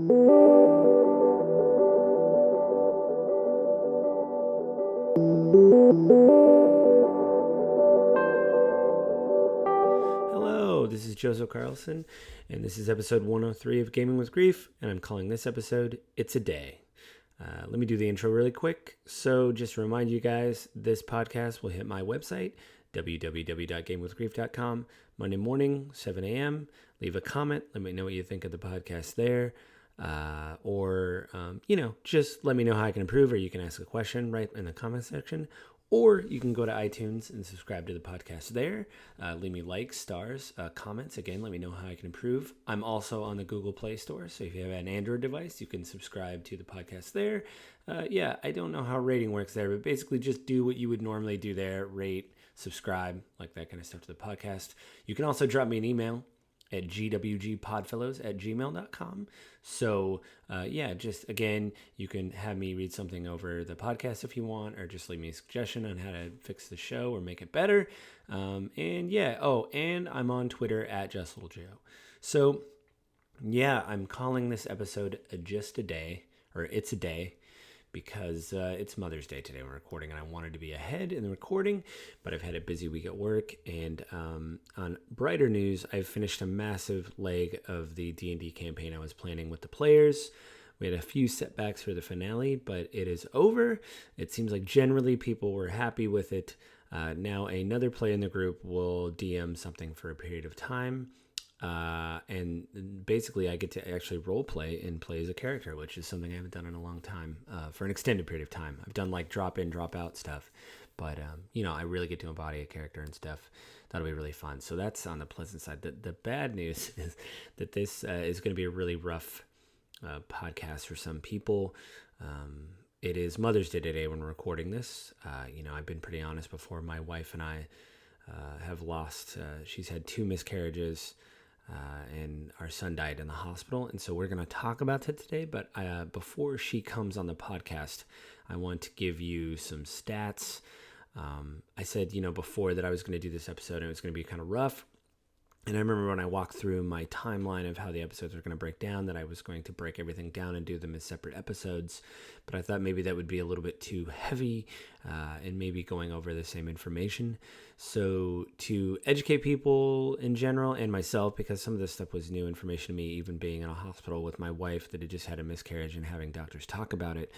Hello, this is Joseph Carlson, and this is episode 103 of Gaming with Grief, and I'm calling this episode, It's a Day. Let me do the intro really quick. So just to remind you guys, this podcast will hit my website, www.gamewithgrief.com, Monday morning, 7 a.m. Leave a comment. Let me know what you think of the podcast there. Just let me know how I can improve, or you can ask a question right in the comment section. Or you can go to iTunes and subscribe to the podcast there. Leave me likes, stars, comments. Again, let me know how I can improve. I'm also on the Google Play Store, so if you have an Android device, you can subscribe to the podcast there. I don't know how rating works there, but basically just do what you would normally do there. Rate, subscribe, like that kind of stuff to the podcast. You can also drop me an email at gwgpodfellows@gmail.com. So, just again, you can have me read something over the podcast if you want, or just leave me a suggestion on how to fix the show or make it better. And I'm on Twitter at JustLittleJoe. So, I'm calling this episode Just a Day, or It's a Day, because it's Mother's Day today when we're recording, and I wanted to be ahead in the recording, but I've had a busy week at work. And on brighter news, I've finished a massive leg of the D&D campaign I was planning with the players. We had a few setbacks for the finale, but it is over. It seems like generally people were happy with it. Now another player in the group will DM something for a period of time. And basically I get to actually role play and play as a character, which is something I haven't done in a long time, for an extended period of time. I've done like drop in, drop out stuff, but I really get to embody a character and stuff. That'll be really fun. So that's on the pleasant side. The bad news is that this is going to be a really rough podcast for some people. It is Mother's Day today when we're recording this. I've been pretty honest before. My wife and I have lost, she's had 2 miscarriages. And our son died in the hospital. And so we're going to talk about that today. But before she comes on the podcast, I want to give you some stats. I said, before that I was going to do this episode and it was going to be kind of rough. And I remember when I walked through my timeline of how the episodes were going to break down, that I was going to break everything down and do them as separate episodes. But I thought maybe that would be a little bit too heavy and maybe going over the same information. So to educate people in general and myself, because some of this stuff was new information to me, even being in a hospital with my wife that had just had a miscarriage and having doctors talk about it.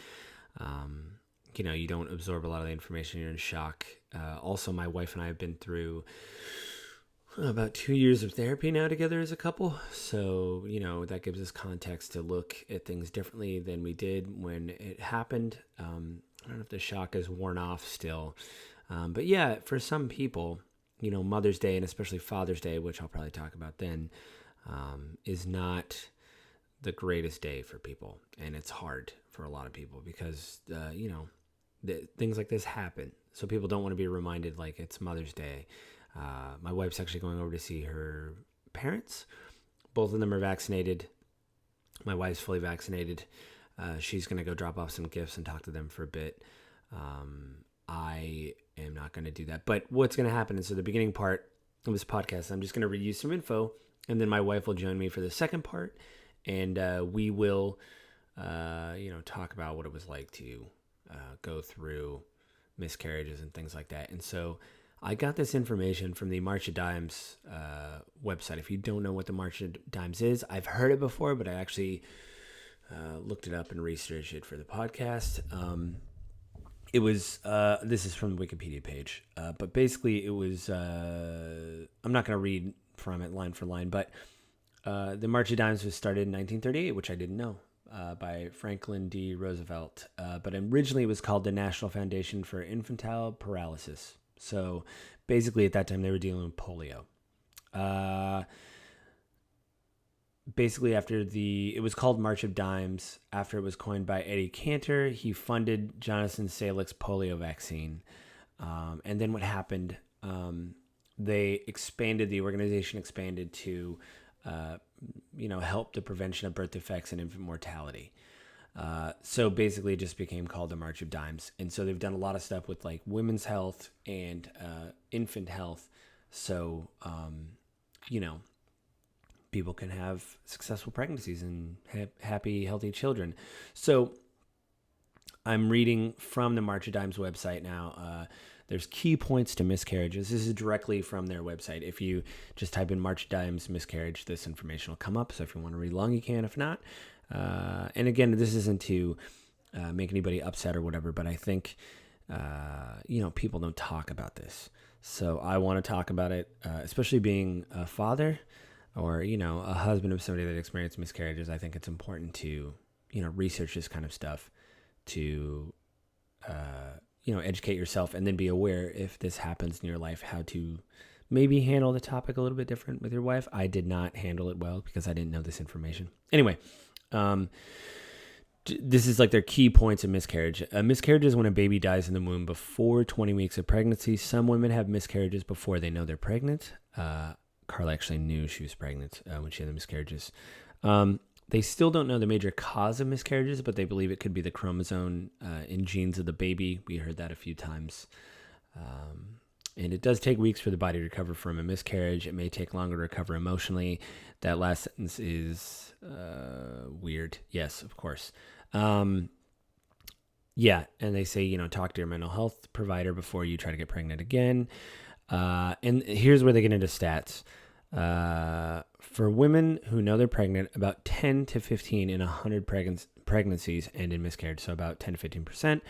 You don't absorb a lot of the information. You're in shock. Also, my wife and I have been through about 2 years of therapy now together as a couple. So, that gives us context to look at things differently than we did when it happened. I don't know if the shock is worn off still. But for some people, Mother's Day and especially Father's Day, which I'll probably talk about then, is not the greatest day for people. And it's hard for a lot of people because, things like this happen. So people don't want to be reminded like it's Mother's Day. My wife's actually going over to see her parents. Both of them are vaccinated. My wife's fully vaccinated. She's going to go drop off some gifts and talk to them for a bit. I am not going to do that. But what's going to happen is, so the beginning part of this podcast, I'm just going to read you some info, and then my wife will join me for the second part, and we will, talk about what it was like to go through miscarriages and things like that. And so I got this information from the March of Dimes website. If you don't know what the March of Dimes is, I've heard it before, but I actually looked it up and researched it for the podcast. It was, this is from the Wikipedia page, but basically it was, I'm not going to read from it line for line, but the March of Dimes was started in 1938, which I didn't know, by Franklin D. Roosevelt. But originally it was called the National Foundation for Infantile Paralysis. So basically at that time they were dealing with polio. Basically it was called March of Dimes after it was coined by Eddie Cantor. He funded Jonathan Salek's polio vaccine. And then what happened, the organization expanded to, help the prevention of birth defects and infant mortality. So basically it just became called the March of Dimes. And so they've done a lot of stuff with like women's health and infant health. So, people can have successful pregnancies and happy, healthy children. So I'm reading from the March of Dimes website now. There's key points to miscarriages. This is directly from their website. If you just type in March of Dimes miscarriage, this information will come up. So if you want to read along, you can. If not, and again, this isn't to make anybody upset or whatever, but I think, people don't talk about this. So I want to talk about it, especially being a father or, a husband of somebody that experienced miscarriages. I think it's important to, research this kind of stuff to, educate yourself and then be aware if this happens in your life, how to maybe handle the topic a little bit different with your wife. I did not handle it well because I didn't know this information. Anyway, this is like their key points of miscarriage. A miscarriage is when a baby dies in the womb before 20 weeks of pregnancy. Some women have miscarriages before they know they're pregnant. Carla actually knew she was pregnant when she had the miscarriages. They still don't know the major cause of miscarriages, but they believe it could be the chromosome in genes of the baby. We heard that a few times. And it does take weeks for the body to recover from a miscarriage. It may take longer to recover emotionally. That last sentence is weird. Yes, of course. And they say, talk to your mental health provider before you try to get pregnant again. And here's where they get into stats. For women who know they're pregnant, about 10 to 15 in 100 pregnancies end in miscarriage, so about 10 to 15%.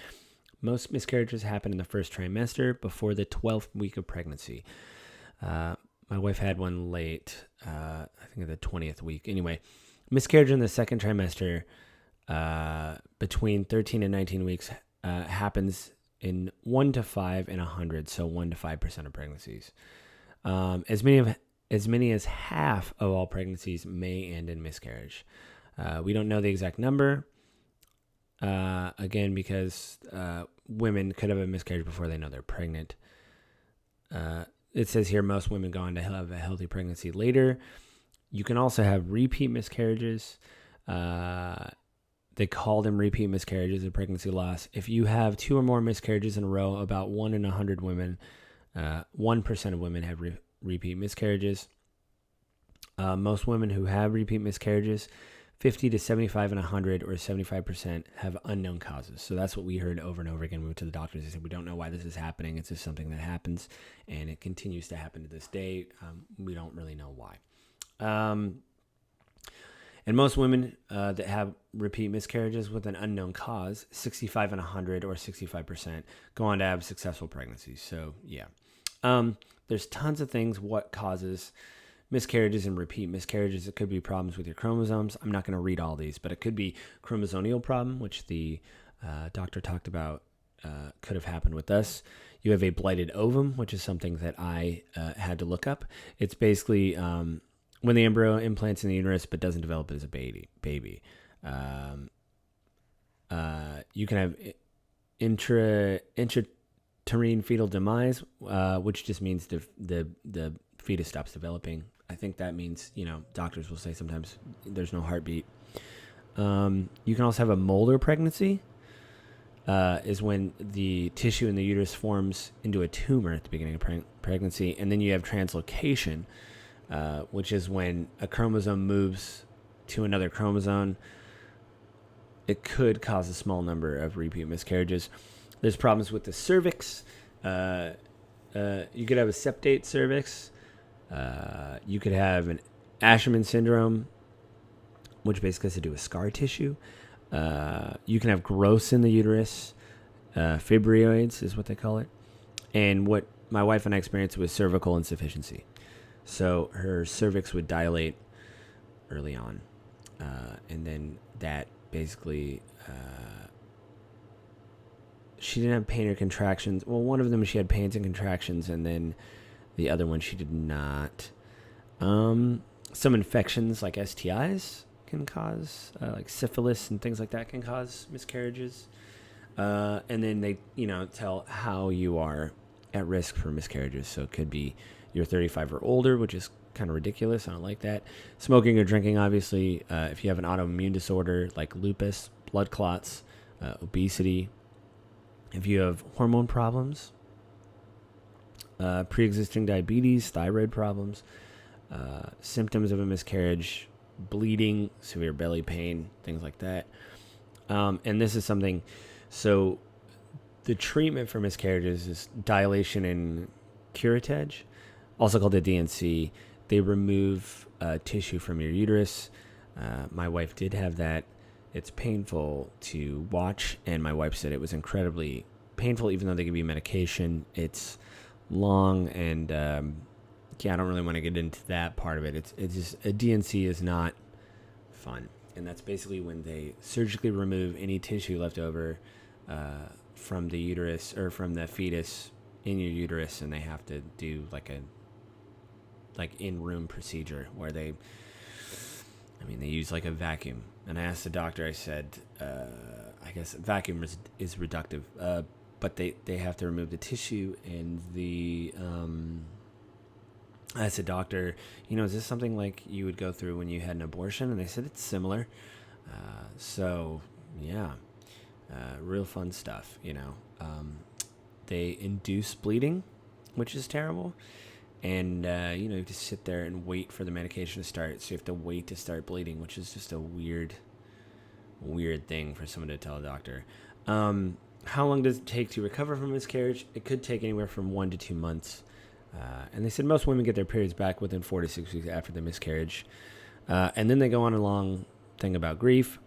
Most miscarriages happen in the first trimester before the 12th week of pregnancy. My wife had one late, I think at the 20th week. Anyway, miscarriage in the second trimester between 13 and 19 weeks happens in 1 to 5 in 100, so 1 to 5% of pregnancies. As many as half of all pregnancies may end in miscarriage. We don't know the exact number, again, because women could have a miscarriage before they know they're pregnant. It says here most women go on to have a healthy pregnancy later. You can also have repeat miscarriages. They call them repeat miscarriages of pregnancy loss. If you have 2 or more miscarriages in a row, about 1 in 100 women, 1% of women have repeat miscarriages. Most women who have repeat miscarriages, 50 to 75 in 100 or 75% have unknown causes. So that's what we heard over and over again. We went to the doctors. They said, we don't know why this is happening. It's just something that happens, and it continues to happen to this day. We don't really know why. And most women that have repeat miscarriages with an unknown cause, 65 in 100 or 65%, go on to have successful pregnancies. So, yeah. There's tons of things what causes miscarriages and repeat miscarriages. It could be problems with your chromosomes. I'm not going to read all these, but it could be chromosomal problem, which the doctor talked about could have happened with us. You have a blighted ovum, which is something that I had to look up. It's basically when the embryo implants in the uterus but doesn't develop as a baby. You can have intrauterine fetal demise, which just means the fetus stops developing. I think that means, doctors will say sometimes there's no heartbeat. You can also have a molar pregnancy, is when the tissue in the uterus forms into a tumor at the beginning of pregnancy. And then you have translocation, which is when a chromosome moves to another chromosome. It could cause a small number of repeat miscarriages. There's problems with the cervix. You could have a septate cervix. You could have an Asherman syndrome, which basically has to do with scar tissue. You can have growths in the uterus. Fibroids is what they call it. And what my wife and I experienced was cervical insufficiency. So her cervix would dilate early on. And then that basically... she didn't have pain or contractions. Well, one of them she had pains and contractions, and then the other one she did not. Some infections like STIs can cause, like syphilis and things like that can cause miscarriages. And then they, tell how you are at risk for miscarriages. So it could be you're 35 or older, which is kind of ridiculous. I don't like that. Smoking or drinking, obviously. If you have an autoimmune disorder like lupus, blood clots, obesity. If you have hormone problems, pre-existing diabetes, thyroid problems, symptoms of a miscarriage, bleeding, severe belly pain, things like that. And this is something, so the treatment for miscarriages is dilation and curettage, also called the DNC. They remove tissue from your uterus. My wife did have that. It's painful to watch, and my wife said it was incredibly painful, even though they give you medication. It's long, and I don't really want to get into that part of it. It's just, a DNC is not fun, and that's basically when they surgically remove any tissue left over from the uterus or from the fetus in your uterus, and they have to do like in-room procedure where they use like a vacuum. And I asked the doctor, I said, I guess vacuum is reductive, but they have to remove the tissue. And I asked the doctor, is this something like you would go through when you had an abortion? And they said it's similar. So yeah, real fun stuff, They induce bleeding, which is terrible. And, you have to sit there and wait for the medication to start. So you have to wait to start bleeding, which is just a weird thing for someone to tell a doctor. How long does it take to recover from miscarriage? It could take anywhere from 1 to 2 months. And they said most women get their periods back within 4 to 6 weeks after the miscarriage. And then they go on a long thing about grief.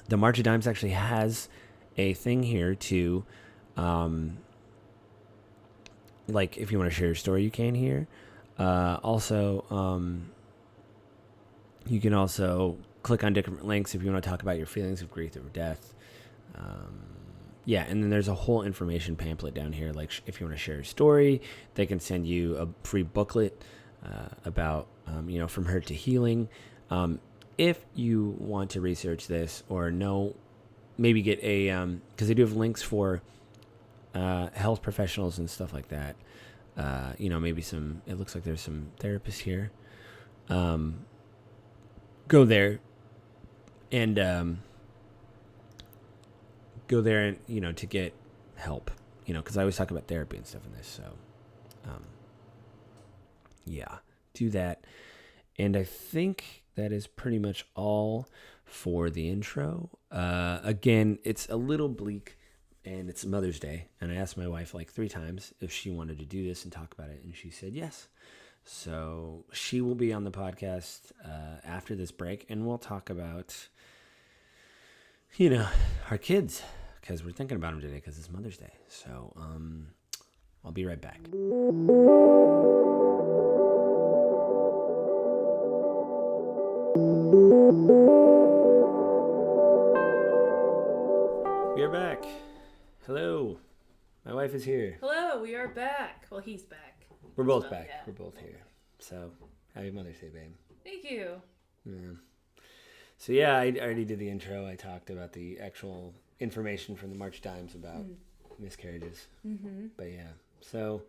The March of Dimes actually has a thing here to... like if you want to share your story, you can here. Also, you can also click on different links if you want to talk about your feelings of grief or death. And then there's a whole information pamphlet down here. Like if you want to share your story, they can send you a free booklet about, from hurt to healing. If you want to research this or maybe get a, because they do have links for health professionals and stuff like that. Maybe it looks like there's some therapists here. Go there and to get help, because I always talk about therapy and stuff in this. So, do that. And I think that is pretty much all for the intro. Again, it's a little bleak. And it's Mother's Day, and I asked my wife like 3 times if she wanted to do this and talk about it, and she said yes. So she will be on the podcast after this break, and we'll talk about, our kids, because we're thinking about them today because it's Mother's Day. So I'll be right back. We are back. Hello. My wife is here. Hello, we are back. Well, he's back. We're both back. Yeah. We're both here. So, happy Mother's Day, babe. Thank you. Yeah. So, yeah, I already did the intro. I talked about the actual information from the March Times about miscarriages. Mm-hmm. But, yeah. So,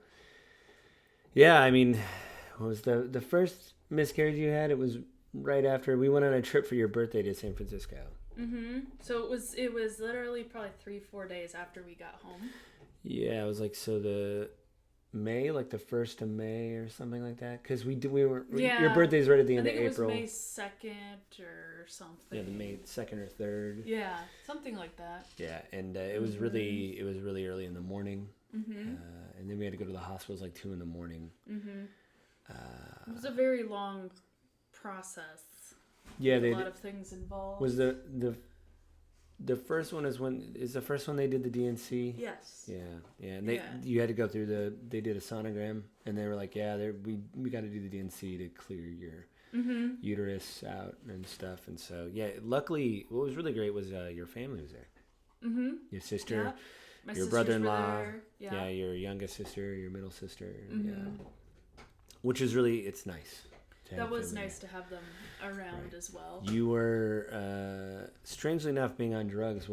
yeah, what was the first miscarriage you had? It was right after we went on a trip for your birthday to San Francisco. Mm-hmm. So it was literally probably 3-4 days after we got home. Yeah, it was like the May, like the 1st of May or something like that. Because your birthday's right at the end of April. It was May 2nd or something. Yeah, the May 2nd or 3rd. Yeah, something like that. Yeah, and it was really early in the morning. Mm-hmm. And then we had to go to the hospital. It was like 2 a.m. Mm-hmm. It was a very long process. Yeah, a lot of things involved. Was the The first one is the first one they did the DNC? Yes. Yeah. And you had to go through they did a sonogram, and they were like, we got to do the DNC to clear your uterus out and stuff. And so, luckily, what was really great was your family was there. Mm-hmm. Your sister, your brother-in-law, your youngest sister, your middle sister, which is really, it's nice. That was nice to have them around as well. You were, strangely enough, being on drugs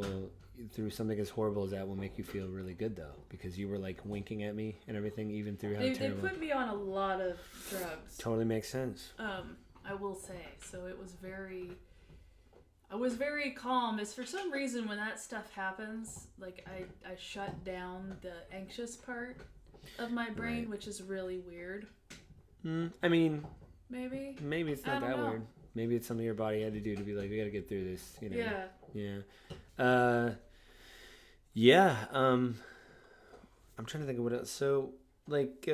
through something as horrible as that will make you feel really good, though, because you were like winking at me and everything, even through how terrible. They put me on a lot of drugs. Totally makes sense. I will say. So I was very calm. It's for some reason when that stuff happens, like I shut down the anxious part of my brain, which is really weird. maybe. Maybe it's I not don't that know. weird. Maybe it's something your body had to do to be like, we got to get through this. You know. Yeah. Yeah. Yeah. I'm trying to think of what else. So like,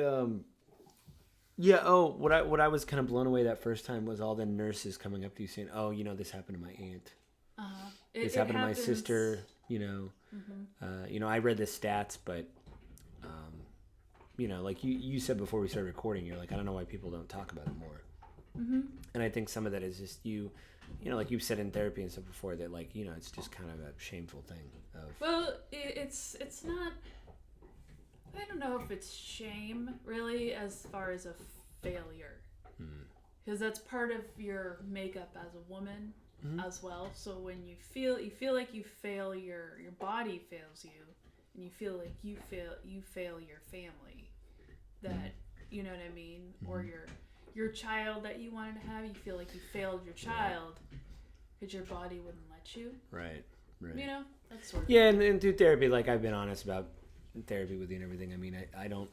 yeah. Oh, what I was kind of blown away that first time was all the nurses coming up to you saying, "Oh, this happened to my aunt. Uh-huh. This It happened to my happens. sister." Mm-hmm. I read the stats, but like you said before we started recording, you're like, I don't know why people don't talk about it more. Mm-hmm. And I think some of that is just like you've said in therapy and stuff before that, like, it's just kind of a shameful thing of. Well, it's not. I don't know if it's shame really, as far as a failure, because that's part of your makeup as a woman as well. So when you feel like you fail, your body fails you, and you feel like you fail your family. That you know what I mean, or your child that you wanted to have, you feel like you failed your child because your body wouldn't let you. Right. That's sort of. Yeah, and through therapy, like I've been honest about therapy with you and everything. I mean, I don't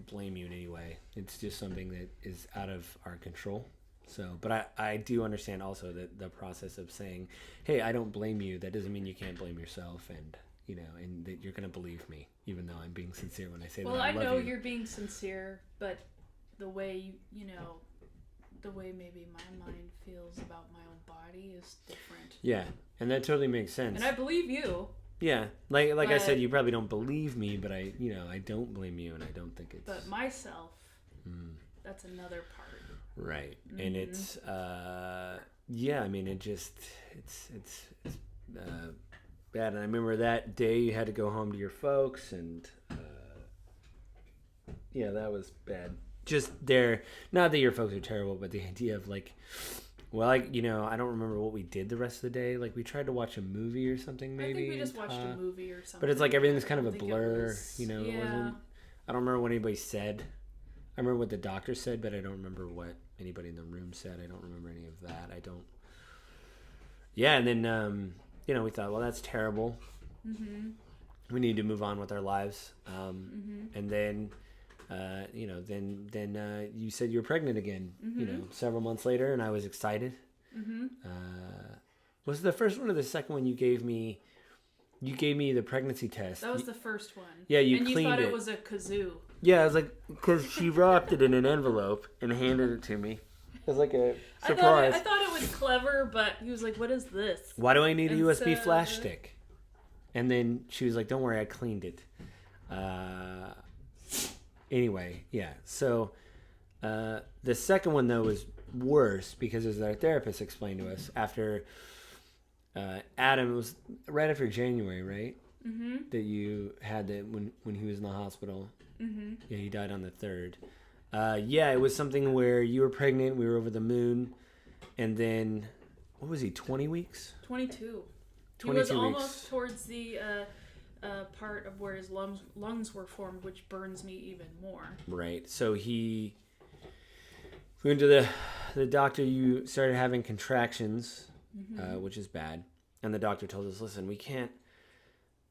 blame you in any way. It's just something that is out of our control. So, but I do understand also that the process of saying, hey, I don't blame you, that doesn't mean you can't blame yourself, and and that you're going to believe me, even though I'm being sincere when I say Well, that I love know you. you're being sincere, but the way the way maybe my mind feels about my own body is different. Yeah, and that totally makes sense. And I believe you. Yeah, like I said, you probably don't believe me, but I don't blame you, and I don't think it's. But myself, that's another part. Right, and it's I mean, it's bad. And I remember that day you had to go home to your folks, and that was bad. Just not that your folks are terrible, but the idea of like, well, I don't remember what we did the rest of the day. Like we tried to watch a movie or something, maybe. I think we just watched a movie or something. But it's like everything's kind of a I blur, yeah. It wasn't. I don't remember what anybody said. I remember what the doctor said, but I don't remember what anybody in the room said. I don't remember any of that. I don't. Yeah, and then we thought, well, that's terrible. Mm-hmm. We need to move on with our lives. And then. Then you said you were pregnant again, several months later, and I was excited. Mm-hmm. Was it the first one or the second one you gave me? You gave me the pregnancy test. That was the first one. Yeah, and cleaned it. You thought it was a kazoo. Yeah, I was like, because she wrapped it in an envelope and handed it to me. It was like a surprise. I thought it was clever, but he was like, what is this? Why do I need a USB flash stick? And then she was like, don't worry, I cleaned it. Anyway, yeah. So the second one, though, was worse because, as our therapist explained to us, after Adam, it was right after January, right? Mm-hmm. That you had that when he was in the hospital. Mm-hmm. Yeah, he died on the 3rd. It was something where you were pregnant, we were over the moon, and then, what was he, 20 weeks? 22. 22 he was weeks. Almost towards the part of where his lungs were formed, which burns me even more. Right. So he went to the doctor. You started having contractions, which is bad. And the doctor told us, listen, we can't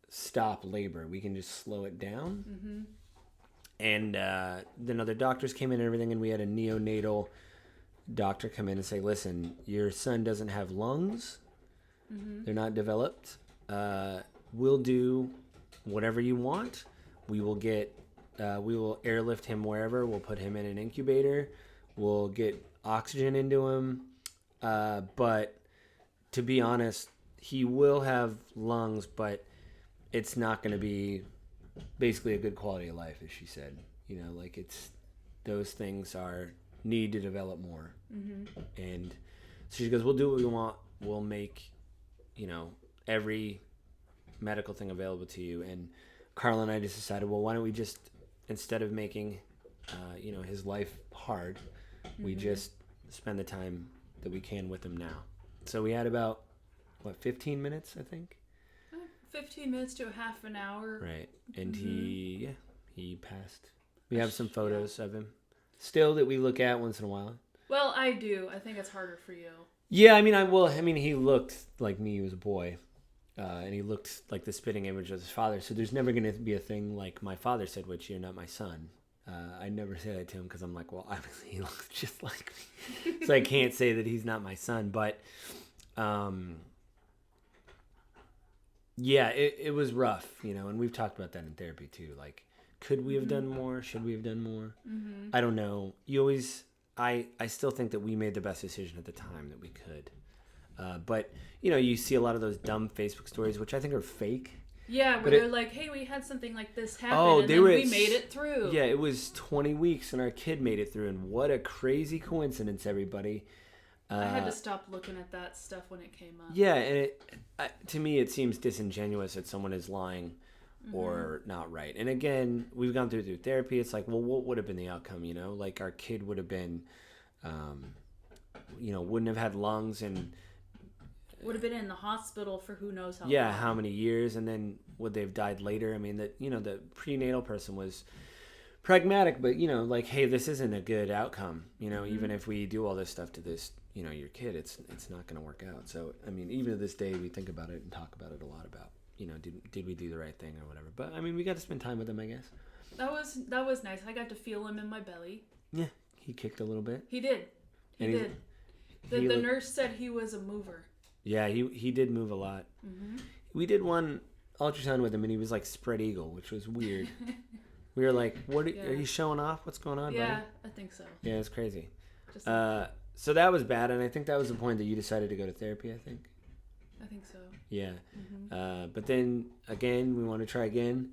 stop labor. We can just slow it down. Mm-hmm. And then other doctors came in and everything, and we had a neonatal doctor come in and say, listen, your son doesn't have lungs. Mm-hmm. They're not developed. We'll do whatever you want. We will airlift him wherever. We'll put him in an incubator. We'll get oxygen into him. But to be honest, he will have lungs, but it's not going to be basically a good quality of life, as she said. Those things need to develop more. Mm-hmm. And so she goes, we'll do what we want. We'll make, every medical thing available to you. And Carl and I just decided, well, why don't we just, instead of making his life hard, we just spend the time that we can with him now. So we had about 15 minutes, I think. 15 minutes to a half an hour. Right. And he passed. We have some photos of him still that we look at once in a while. Well, I do. I think it's harder for you. Yeah, he looked like me. He was a boy. And he looked like the spitting image of his father. So there's never going to be a thing like my father said, which you're not my son. I never say that to him because I'm like, well, obviously he looks just like me. So I can't say that he's not my son. But, yeah, it was rough, and we've talked about that in therapy too. Like, could we have done more? Should we have done more? I don't know. I still think that we made the best decision at the time that we could. But, you see a lot of those dumb Facebook stories, which I think are fake. Yeah, where they're like, hey, we had something like this happen, and then we made it through. Yeah, it was 20 weeks, and our kid made it through, and what a crazy coincidence, everybody. I had to stop looking at that stuff when it came up. Yeah, and to me, it seems disingenuous that someone is lying or not right. And again, we've gone through therapy. It's like, well, what would have been the outcome, Like, our kid would have been, wouldn't have had lungs and... Would have been in the hospital for who knows how long. Yeah, how many years, and then would they have died later? I mean, the prenatal person was pragmatic, but, like, hey, this isn't a good outcome, even if we do all this stuff to this, your kid, it's not going to work out. So, I mean, even to this day, we think about it and talk about it a lot about, did we do the right thing or whatever. But, I mean, we got to spend time with him, I guess. That was nice. I got to feel him in my belly. Yeah, he kicked a little bit. He did. He did. The nurse said he was a mover. Yeah, he did move a lot. We did one ultrasound with him, and he was like spread eagle, which was weird. We were like, "What are you showing off? What's going on?" Yeah, buddy? I think so. Yeah, it's crazy. So that was bad, and I think that was the point that you decided to go to therapy. I think so. Yeah, but then again, we want to try again,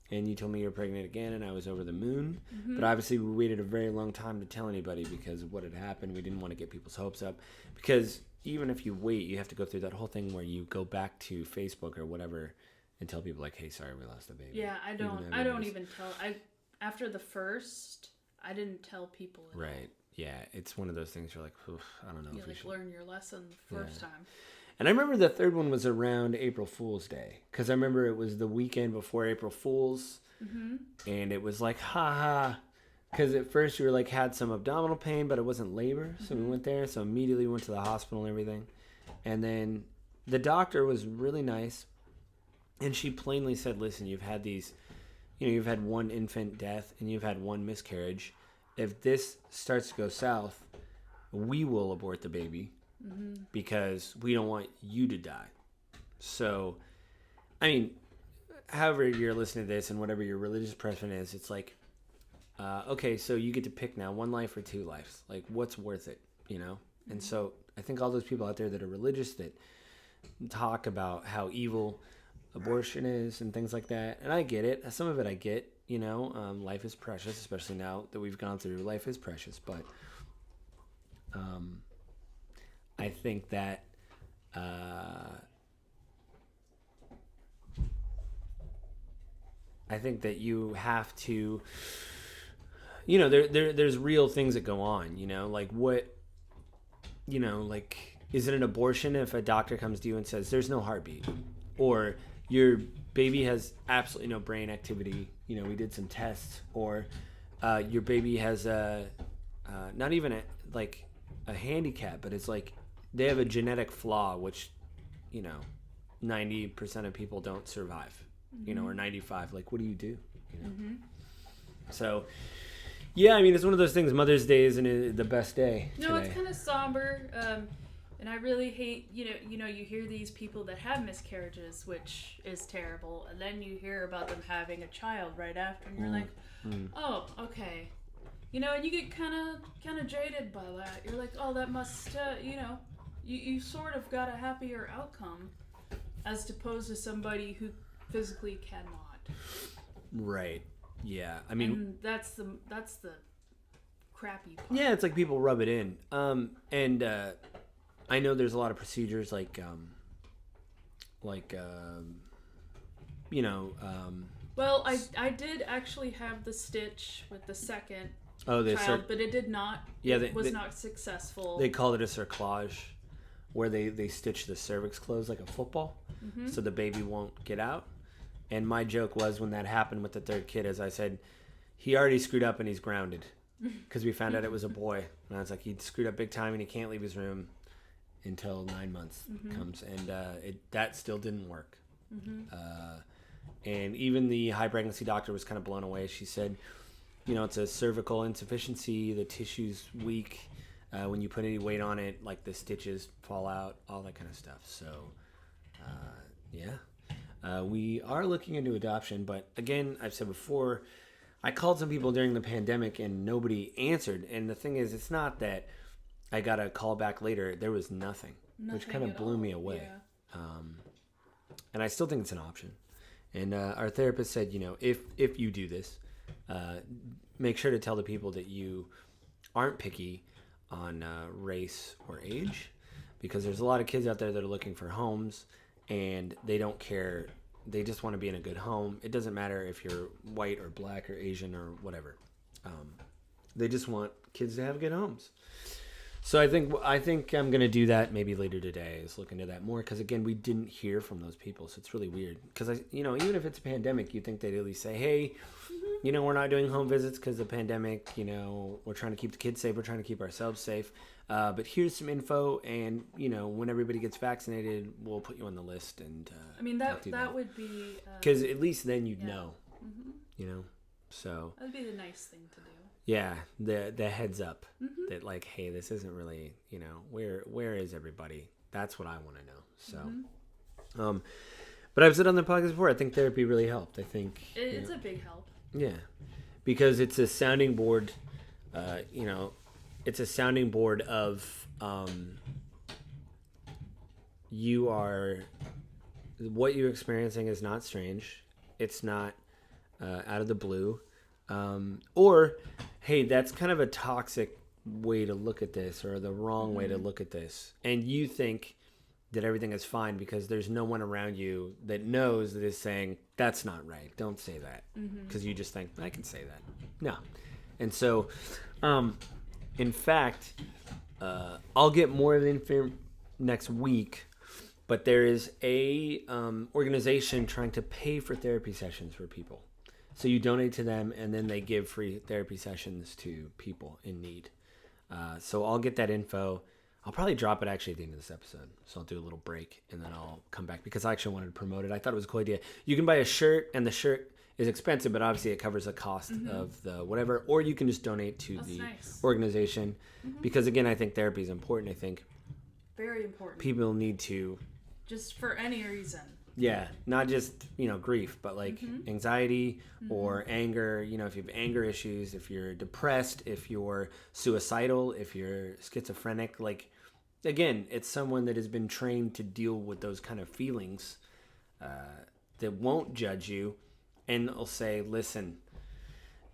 and you told me you were pregnant again, and I was over the moon. But obviously, we waited a very long time to tell anybody because of what had happened. We didn't want to get people's hopes up because. Even if you wait, you have to go through that whole thing where you go back to Facebook or whatever and tell people like, "Hey, sorry, we lost the baby." Yeah, I don't even tell. After the first, I didn't tell people. Right. Yeah, it's one of those things. You're like, I don't know. You learn your lesson the first time. And I remember the third one was around April Fool's Day because I remember it was the weekend before April Fool's, and it was like, ha. Because at first you were like had some abdominal pain, but it wasn't labor. So we went there. So immediately went to the hospital and everything. And then the doctor was really nice. And she plainly said, listen, you've had these, you've had one infant death and you've had one miscarriage. If this starts to go south, we will abort the baby because we don't want you to die. So, I mean, however you're listening to this and whatever your religious preference is, it's like, okay, so you get to pick now, one life or two lives. Like, what's worth it, And so I think all those people out there that are religious that talk about how evil abortion is and things like that, and I get it. Some of it I get, life is precious, especially now that we've gone through. Life is precious, but I think that you have to... there's real things that go on, like what, like, is it an abortion if a doctor comes to you and says there's no heartbeat or your baby has absolutely no brain activity? We did some tests, or your baby has not even a handicap, but it's like they have a genetic flaw, which, 90% of people don't survive, or 95. Like, what do you do? So, yeah, I mean, it's one of those things. Mother's Day isn't the best day. No, today. It's kind of somber, and I really hate. You hear these people that have miscarriages, which is terrible, and then you hear about them having a child right after, and you're like, oh, okay, and you get kind of jaded by that. You're like, oh, that must, you sort of got a happier outcome, as opposed to somebody who physically cannot. Right. Yeah, I mean, and that's the crappy part. Yeah, it's like people rub it in. And I know there's a lot of procedures Well, I did actually have the stitch with the second child, but it did not. Yeah, it was not successful. They called it a cerclage, where they stitch the cervix closed like a football, so the baby won't get out. And my joke was when that happened with the third kid, as I said, he already screwed up and he's grounded because we found out it was a boy. And I was like, he screwed up big time and he can't leave his room until 9 months comes. And that still didn't work. And even the high pregnancy doctor was kind of blown away. She said, it's a cervical insufficiency. The tissue's weak. When you put any weight on it, like the stitches fall out, all that kind of stuff. So, we are looking into adoption. But again, I've said before, I called some people during the pandemic and nobody answered. And the thing is, it's not that I got a call back later. There was nothing which kind of blew me away. Yeah. And I still think it's an option. And our therapist said, if you do this, make sure to tell the people that you aren't picky on race or age, because there's a lot of kids out there that are looking for homes and they don't care. They just want to be in a good home. It doesn't matter if you're white or black or Asian or whatever. They just want kids to have good homes. So I think I'm going to do that maybe later today, is look into that more, because again, we didn't hear from those people. So it's really weird, because even if it's a pandemic, you think they'd at least say, hey, we're not doing home visits because of the pandemic, we're trying to keep the kids safe, we're trying to keep ourselves safe, but here's some info, and when everybody gets vaccinated, we'll put you on the list. And that would be, because at least then you'd know. So that would be the nice thing to do. Yeah, the heads up that, like, hey, this isn't really, where is everybody? That's what I want to know. So, but I've said on the podcast before, I think therapy really helped. I think it's a big help. Yeah, because it's a sounding board. It's a sounding board of what you're experiencing is not strange. It's not out of the blue. Or, hey, that's kind of a toxic way to look at this, or the wrong way to look at this. And you think that everything is fine because there's no one around you that knows, that is saying, that's not right. Don't say that. Because you just think, I can say that. No. And so, in fact, I'll get more of the info next week, but there is a organization trying to pay for therapy sessions for people. So you donate to them, and then they give free therapy sessions to people in need. So I'll get that info. I'll probably drop it actually at the end of this episode. So I'll do a little break, and then I'll come back, because I actually wanted to promote it. I thought it was a cool idea. You can buy a shirt, and the shirt is expensive, but obviously it covers the cost of the whatever. Or you can just donate to the organization. Because, again, I think therapy is important. I think very important. People need to. Just for any reason. Yeah, not just, grief, but like anxiety or anger. If you have anger issues, if you're depressed, if you're suicidal, if you're schizophrenic, like, again, it's someone that has been trained to deal with those kind of feelings, that won't judge you, and will say, listen,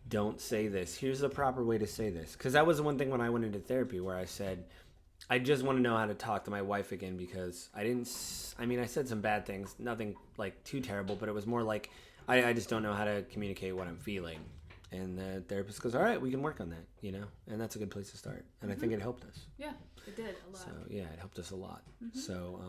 don't say this. Here's the proper way to say this. Because that was the one thing when I went into therapy where I said, I just want to know how to talk to my wife again, because I said some bad things, nothing like too terrible, but it was more like, I just don't know how to communicate what I'm feeling. And the therapist goes, all right, we can work on that, and that's a good place to start. And I think it helped us. Yeah, it did a lot. So yeah, it helped us a lot. So,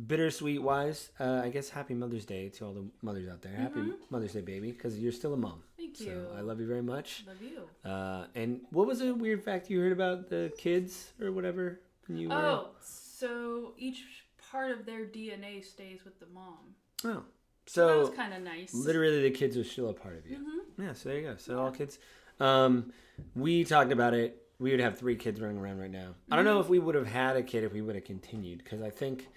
bittersweet wise, I guess happy Mother's Day to all the mothers out there. Happy Mother's Day, baby, because you're still a mom. Thank you. So I love you very much. Love you. And what was a weird fact you heard about the kids or whatever when you were? So each part of their DNA stays with the mom. Oh. So that was kind of nice. Literally, the kids are still a part of you. Yeah, so there you go. So all kids. We talked about it. We would have 3 kids running around right now. I don't know if we would have had a kid if we would have continued, because I think,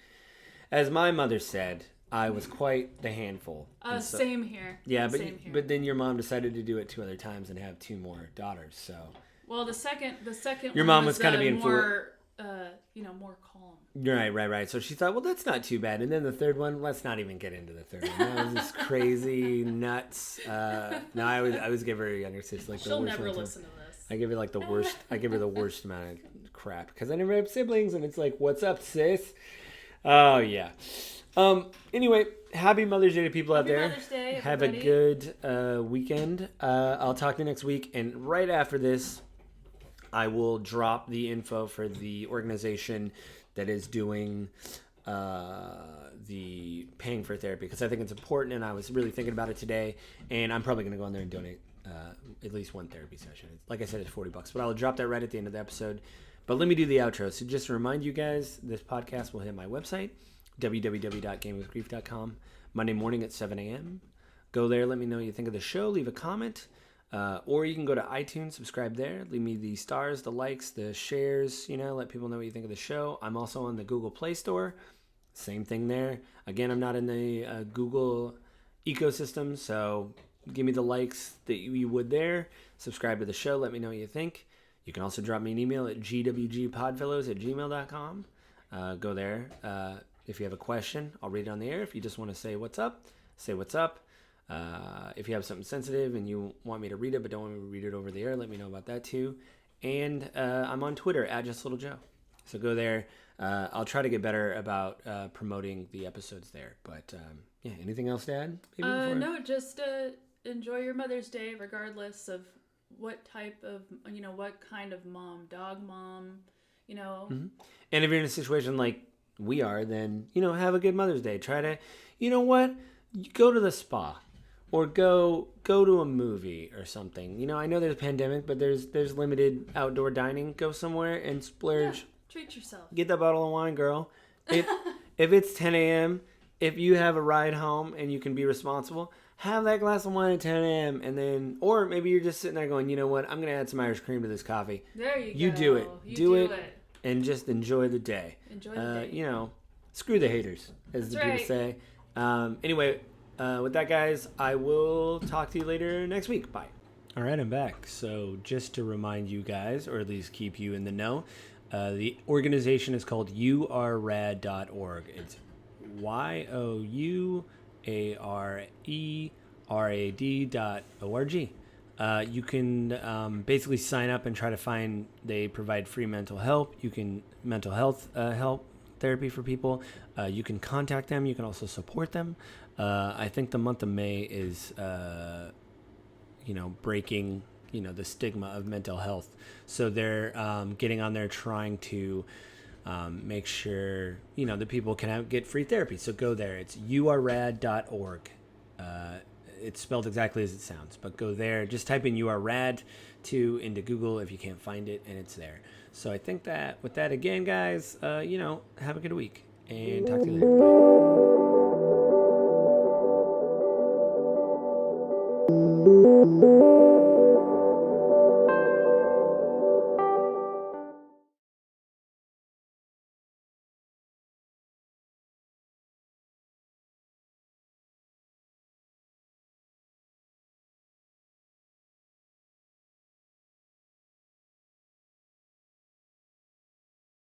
as my mother said, I was quite the handful. Same here. Yeah, but then your mom decided to do it 2 other times and have 2 more daughters. So. Well, the second. Your mom was kind of being more, more calm. Right. So she thought, well, that's not too bad. And then the third one, let's not even get into the third one. That was just crazy nuts. No, I always give her a younger sister She'll never listen to this. I give her like the worst. I give her the worst amount of crap because I never have siblings, and it's like, what's up, sis? Oh yeah. Anyway, happy Mother's Day to people out there. Mother's Day, have a good weekend. I'll talk to you next week, and right after this, I will drop the info for the organization that is doing the paying for therapy, because I think it's important, and I was really thinking about it today, and I'm probably going to go in there and donate at least one therapy session. Like I said, it's $40, but I'll drop that right at the end of the episode. But let me do the outro. So just to remind you guys, this podcast will hit my website, www.gamewithgrief.com, Monday morning at 7 a.m. Go there, let me know what you think of the show, leave a comment. Or you can go to iTunes, subscribe there, leave me the stars, the likes, the shares, let people know what you think of the show. I'm also on the Google Play Store. Same thing there. Again, I'm not in the Google ecosystem, so give me the likes that you would there. Subscribe to the show, let me know what you think. You can also drop me an email at gwgpodfellows@gmail.com. Go there. If you have a question, I'll read it on the air. If you just want to say what's up, say what's up. If you have something sensitive and you want me to read it but don't want me to read it over the air, let me know about that too. And I'm on Twitter at JustLittleJoe. So go there. I'll try to get better about promoting the episodes there. But yeah, anything else to add? No, just enjoy your Mother's Day regardless of what type of, what kind of mom, dog mom, Mm-hmm. And if you're in a situation like we are, then, have a good Mother's Day. Try to, go to the spa. Or go to a movie or something. I know there's a pandemic, but there's limited outdoor dining. Go somewhere and splurge. Yeah, treat yourself. Get that bottle of wine, girl. If it's 10 a.m., if you have a ride home and you can be responsible, have that glass of wine at 10 a.m. and then, or maybe you're just sitting there going, you know what? I'm gonna add some Irish cream to this coffee. There you go. You do it. You do it, and just enjoy the day. Enjoy the day. Screw the haters, as the people say. Anyway. With that, guys, I will talk to you later next week. Bye. All right, I'm back. So just to remind you guys, or at least keep you in the know, the organization is called yourrad.org. It's youarerad.org. You can basically sign up and try to find, they provide free mental health help therapy for people. You can contact them. You can also support them. I think the month of May is, breaking, the stigma of mental health. So they're getting on there trying to make sure, that people can get free therapy. So go there. It's yourrad.org. It's spelled exactly as it sounds, but go there. Just type in yourrad into Google if you can't find it, and it's there. So I think that with that, again, guys, have a good week and talk to you later. Bye.